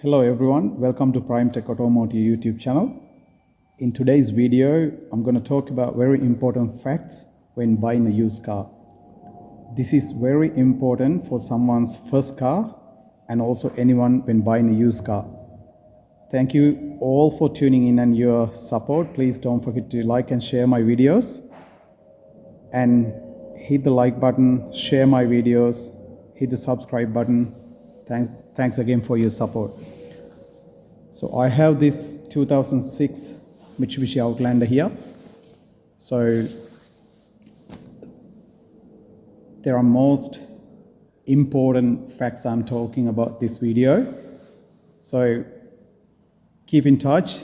Hello everyone, welcome to Prime Tech Automotive YouTube channel. In today's video, I'm going to talk about very important facts when buying a used car. This is very important for someone's first car and also anyone when buying a used car. Thank you all for tuning in and your support. Please don't forget to like and share my videos and hit the like button, share my videos, hit the subscribe button. Thanks again for your support. So I have this 2006 Mitsubishi Outlander here. So there are most important facts I'm talking about this video. So keep in touch,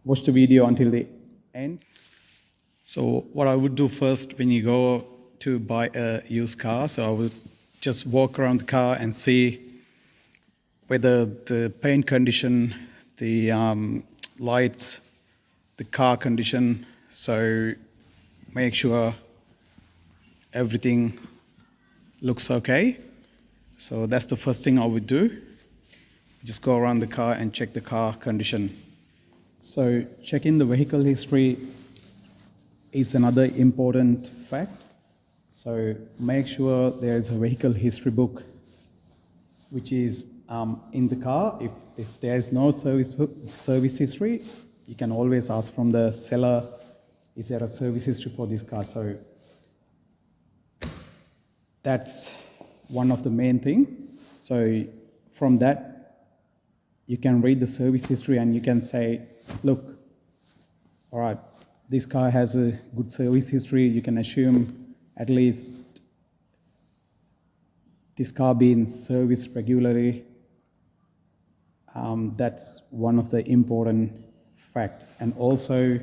watch the video until the end. So what I would do first when you go to buy a used car, so I would just walk around the car and see whether the paint condition, the lights, the car condition, so make sure everything looks okay. So that's the first thing I would do. Just go around the car and check the car condition. So checking the vehicle history is another important fact. So make sure there is a vehicle history book which is in the car. If there is no service history, you can always ask from the seller, is there a service history for this car? So that's one of the main thing. So from that, you can read the service history and you can say, look, all right, this car has a good service history. You can assume at least this car being serviced regularly. That's one of the important fact. And also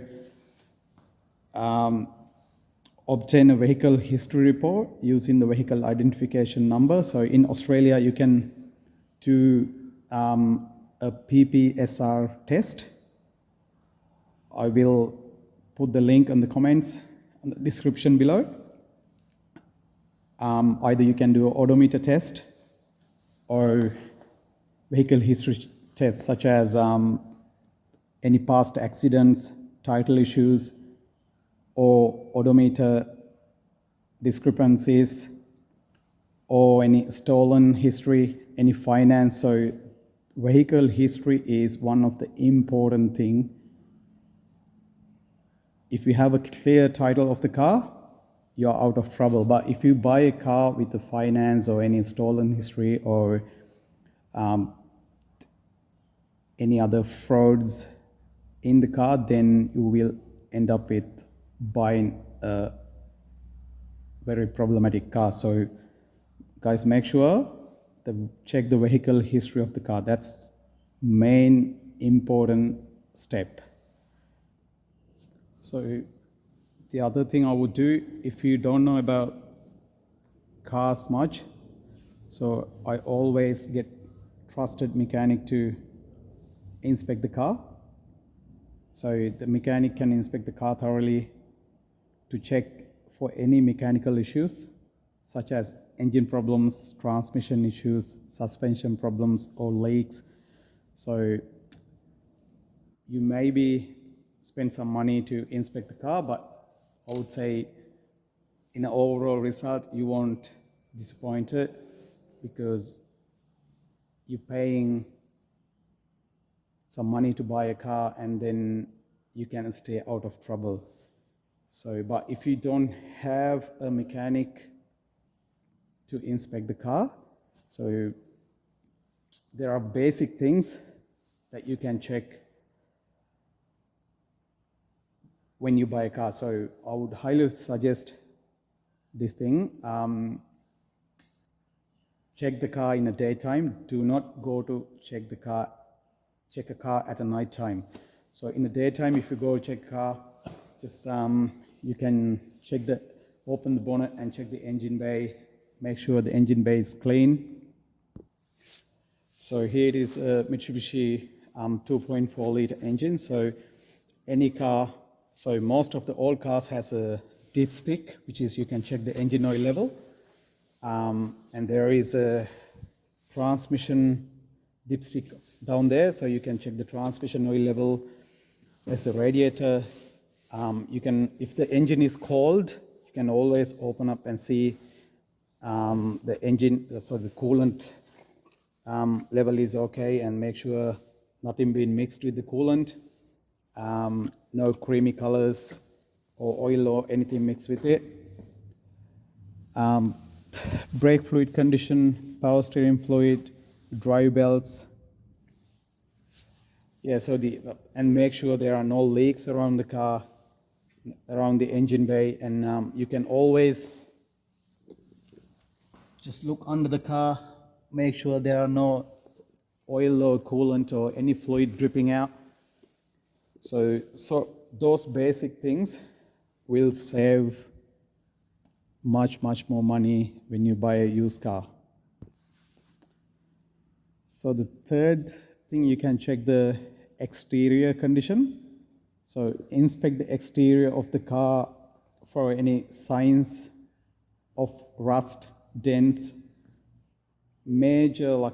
obtain a vehicle history report using the vehicle identification number. So in Australia, you can do a PPSR test. I will put the link in the comments and the description below. Either you can do an odometer test or vehicle history tests such as any past accidents, title issues, or odometer discrepancies, or any stolen history, any finance. So vehicle history is one of the important things. If you have a clear title of the car, you're out of trouble. But if you buy a car with the finance or any stolen history or any other frauds in the car, then you will end up with buying a very problematic car. So guys, make sure to check the vehicle history of the car. That's main important step. So the other thing I would do, if you don't know about cars much, so I always get trusted mechanic to inspect the car. So the mechanic can inspect the car thoroughly to check for any mechanical issues such as engine problems, transmission issues, suspension problems, or leaks. So you maybe spend some money to inspect the car, but I would say in the overall result, you won't be disappointed because you're paying some money to buy a car and then you can stay out of trouble. So, but if you don't have a mechanic to inspect the car, so there are basic things that you can check when you buy a car. So I would highly suggest this thing. Check the car in the daytime. Do not go to check a car at a night time. So in the daytime, if you go check a car, just you can open the bonnet and check the engine bay. Make sure the engine bay is clean. So here it is a Mitsubishi 2.4 liter engine. So any car, so most of the old cars has a dipstick, which is you can check the engine oil level. And there is a transmission dipstick down there, so you can check the transmission oil level. There's a radiator. You can, if the engine is cold, you can always open up and see the engine, so the coolant level is okay, and make sure nothing being mixed with the coolant. No creamy colors or oil or anything mixed with it. Brake fluid condition, power steering fluid, drive belts. Yeah, so and make sure there are no leaks around the car, around the engine bay, and you can always just look under the car, make sure there are no oil or coolant or any fluid dripping out. So those basic things will save much more money when you buy a used car. So the third thing, you can check the exterior condition. So inspect the exterior of the car for any signs of rust, dents, major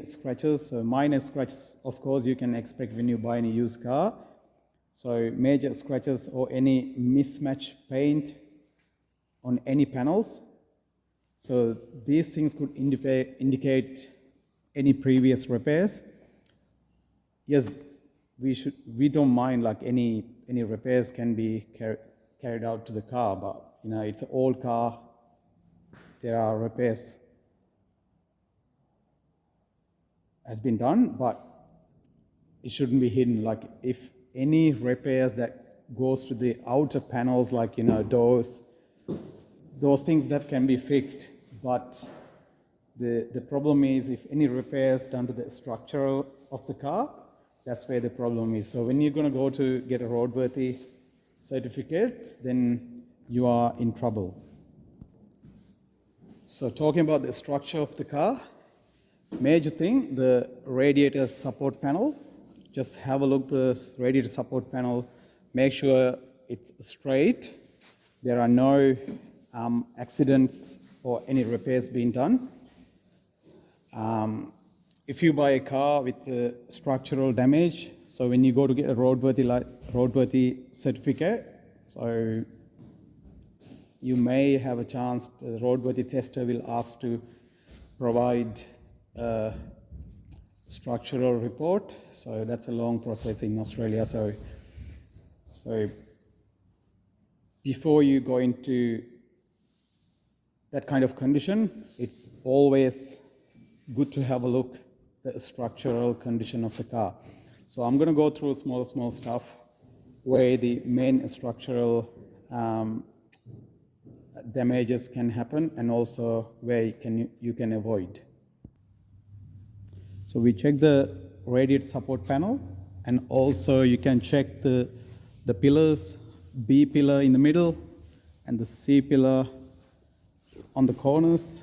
scratches. Minor scratches, of course, you can expect when you buy a used car. So major scratches or any mismatched paint on any panels. So these things could indicate any previous repairs. Yes, we don't mind like any repairs can be carried out to the car, but it's an old car. There are repairs has been done, but it shouldn't be hidden. Like if any repairs that goes to the outer panels, like doors, those things that can be fixed. But the problem is if any repairs done to the structure of the car, that's where the problem is. So when you're going to go to get a roadworthy certificate, then you are in trouble. So talking about the structure of the car, major thing, the radiator support panel. Just have a look at the radiator support panel. Make sure it's straight. There are no accidents or any repairs being done. If you buy a car with structural damage, so when you go to get a roadworthy certificate, so you may have a chance, the roadworthy tester will ask to provide a structural report. So that's a long process in Australia. So before you go into that kind of condition, it's always good to have a look at the structural condition of the car. So I'm going to go through small stuff where the main structural damages can happen, and also where you can avoid. So we check the radiator support panel, and also you can check the pillars, B pillar in the middle and the C pillar on the corners.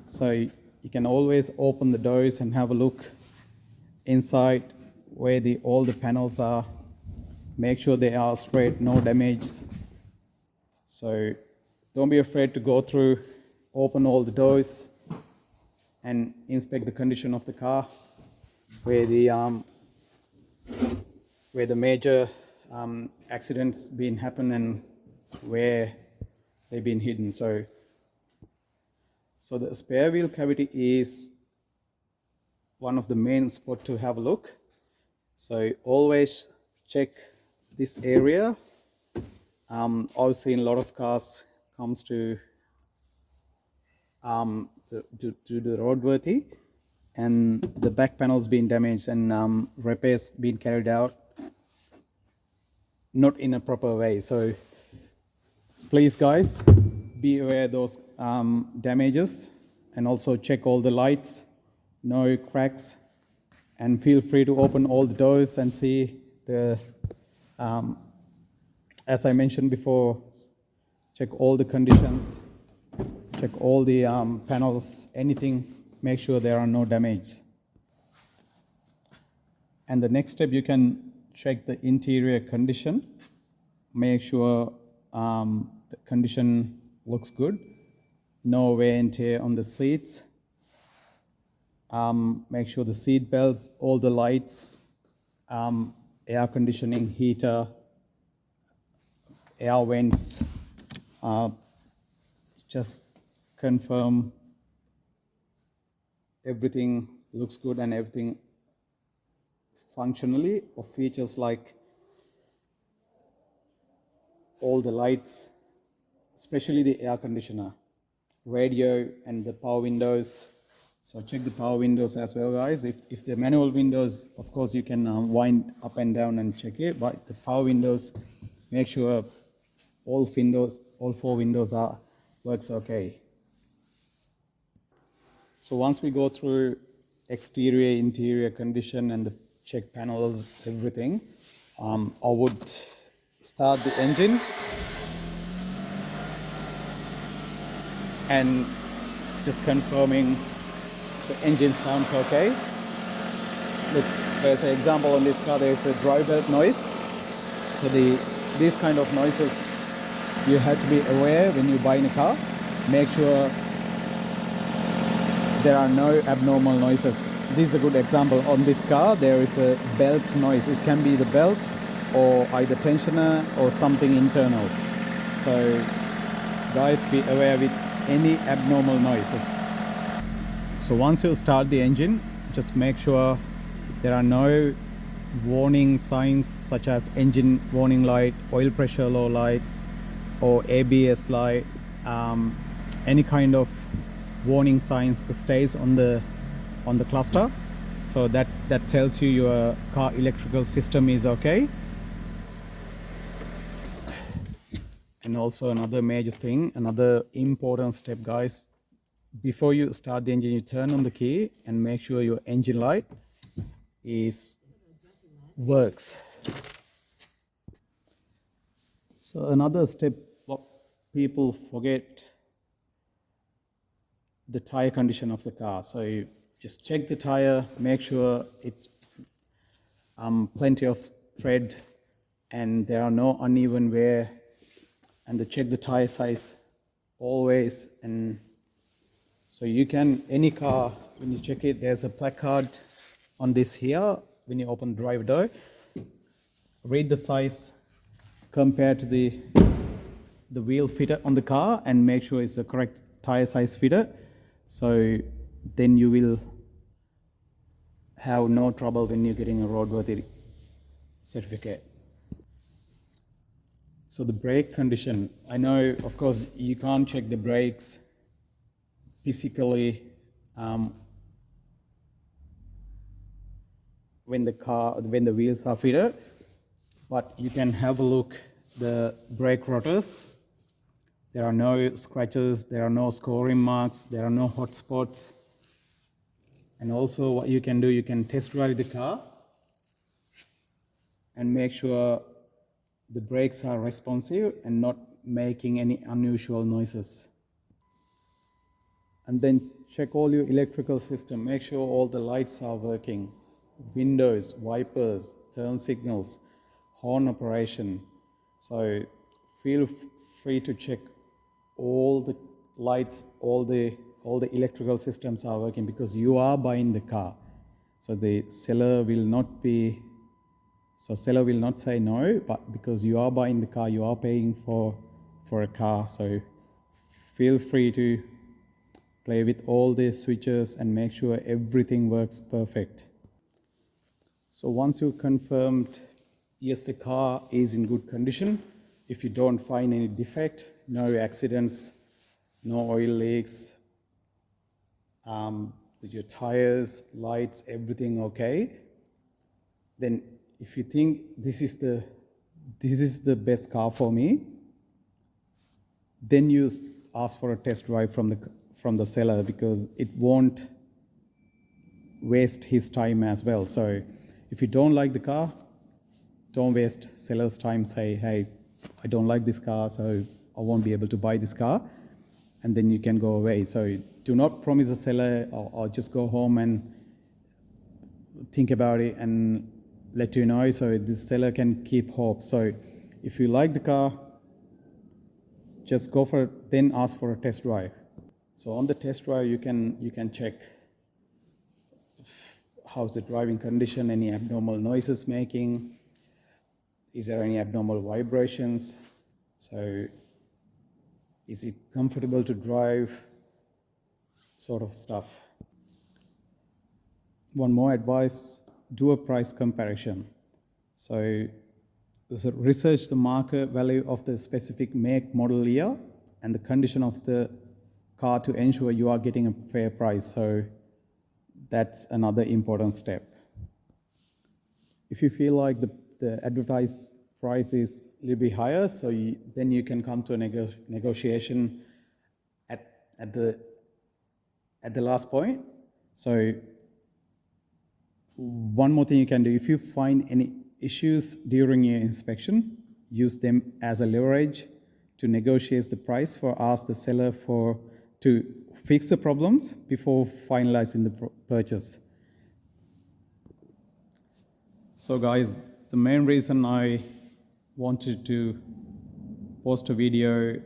So you can always open the doors and have a look inside where all the panels are. Make sure they are straight, no damage. So don't be afraid to go through, open all the doors and inspect the condition of the car where the major accidents been happen and where they've been hidden. So the spare wheel cavity is one of the main spots to have a look. So always check this area. I've seen a lot of cars comes to the roadworthy, and the back panel's been damaged and repairs been carried out not in a proper way. So please guys, be aware of those damages, and also check all the lights, no cracks, and feel free to open all the doors and see the as I mentioned before, check all the conditions, check all the panels, anything, make sure there are no damage. And the next step, you can check the interior condition, make sure the condition looks good, no wear and tear on the seats, Make sure the seat belts, all the lights, air conditioning, heater, air vents, just confirm everything looks good and everything functionally, or features like all the lights, especially the air conditioner, radio, and the power windows. So check the power windows as well, guys. If the manual windows, of course, you can wind up and down and check it, but the power windows, make sure all four windows works okay. So once we go through exterior, interior condition and the check panels, everything, I would start the engine and just confirming the engine sounds okay. Look, there's an example on this car, there's a dry belt noise. So these kind of noises, you have to be aware when you buy a car. Make sure there are no abnormal noises. This is a good example. On this car, there is a belt noise. It can be the belt or either tensioner or something internal. So guys, be aware with any abnormal noises. So once you start the engine, just make sure there are no warning signs such as engine warning light, oil pressure low light, or ABS light. Any kind of warning signs stays on the cluster, so that tells you your car electrical system is okay. And also another major thing, another important step, guys, before you start the engine, you turn on the key and make sure your engine light works. So another step, what people forget, the tire condition of the car. So you just check the tire, make sure it's plenty of tread and there are no uneven wear, and check the tire size always. And so you can, any car, when you check it, there's a placard on this here. When you open the driver door, read the size compared to the wheel fitter on the car and make sure it's the correct tire size fitter. So then you will have no trouble when you're getting a roadworthy certificate. So the brake condition, I know, of course, you can't check the brakes physically when the wheels are fitted, but you can have a look the brake rotors. There are no scratches, there are no scoring marks, there are no hot spots. And also what you can do, you can test drive the car and make sure the brakes are responsive and not making any unusual noises. And then check all your electrical system, make sure all the lights are working, windows, wipers, turn signals, horn operation. So feel free to check all the lights, all the electrical systems are working, because you are buying the car. So the seller will not say no, but because you are buying the car, you are paying for a car. So feel free to play with all the switches and make sure everything works perfect. So once you confirmed, yes, the car is in good condition, if you don't find any defect, no accidents, no oil leaks, your tires, lights, everything okay, then if you think this is the best car for me, then you ask for a test drive from the seller, because it won't waste his time as well. So if you don't like the car, don't waste seller's time. Say, hey, I don't like this car, so I won't be able to buy this car, and then you can go away. So do not promise a seller or just go home and think about it and let you know, so this seller can keep hope. So if you like the car, just go for it, then ask for a test drive. So on the test drive, you can check how's the driving condition, any abnormal noises making, is there any abnormal vibrations, so is it comfortable to drive, sort of stuff. One more advice, do a price comparison. So research the market value of the specific make, model, year, and the condition of the car to ensure you are getting a fair price. So that's another important step. If you feel like the advertised price is a little bit higher, so then you can come to a negotiation at the last point. So one more thing you can do, if you find any issues during your inspection, use them as a leverage to negotiate the price, for ask the seller to fix the problems before finalizing the purchase. So guys, the main reason I wanted to post a video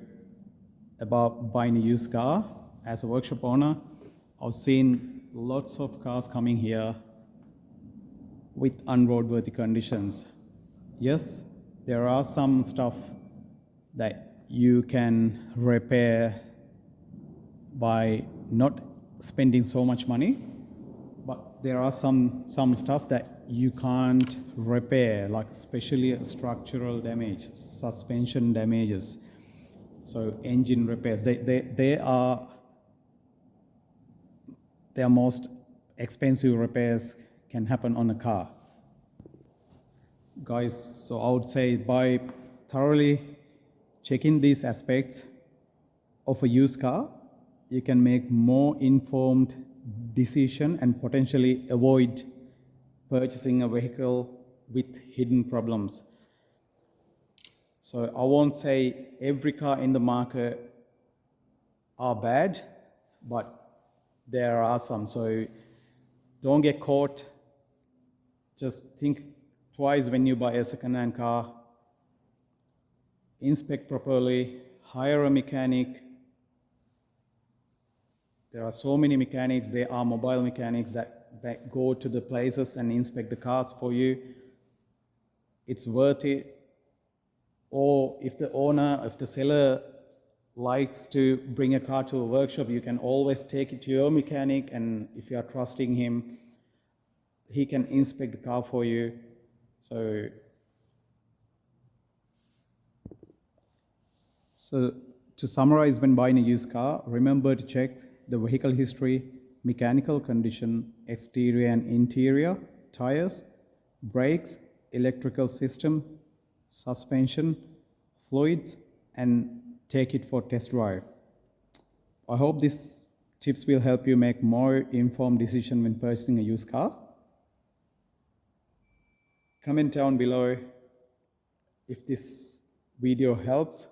about buying a used car as a workshop owner, I've seen lots of cars coming here with unroadworthy conditions. Yes, there are some stuff that you can repair by not spending so much money, but there are some stuff that you can't repair, like especially structural damage, suspension damages, so engine repairs. They are most expensive repairs can happen on a car. Guys, so I would say by thoroughly checking these aspects of a used car, you can make more informed decision and potentially avoid purchasing a vehicle with hidden problems. So I won't say every car in the market are bad, but there are some. So don't get caught. Just think twice when you buy a second-hand car. Inspect properly, hire a mechanic. There are so many mechanics. There are mobile mechanics that go to the places and inspect the cars for you. It's worth it. Or if the seller likes to bring a car to a workshop, you can always take it to your mechanic, and if you are trusting him, he can inspect the car for you. So to summarize, when buying a used car, remember to check the vehicle history, mechanical condition, exterior and interior, tires, brakes, electrical system, suspension, fluids, and take it for test drive. I hope these tips will help you make more informed decision when purchasing a used car. Comment down below if this video helps.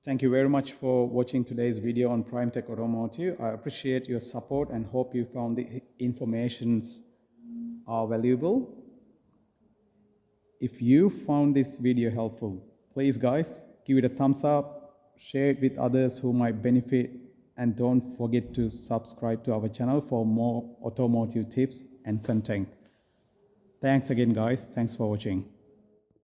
Thank you very much for watching today's video on Prime Tech Automotive. I appreciate your support and hope you found the informations are valuable. If you found this video helpful, please guys, give it a thumbs up, share it with others who might benefit, and don't forget to subscribe to our channel for more automotive tips and content. Thanks again guys, thanks for watching.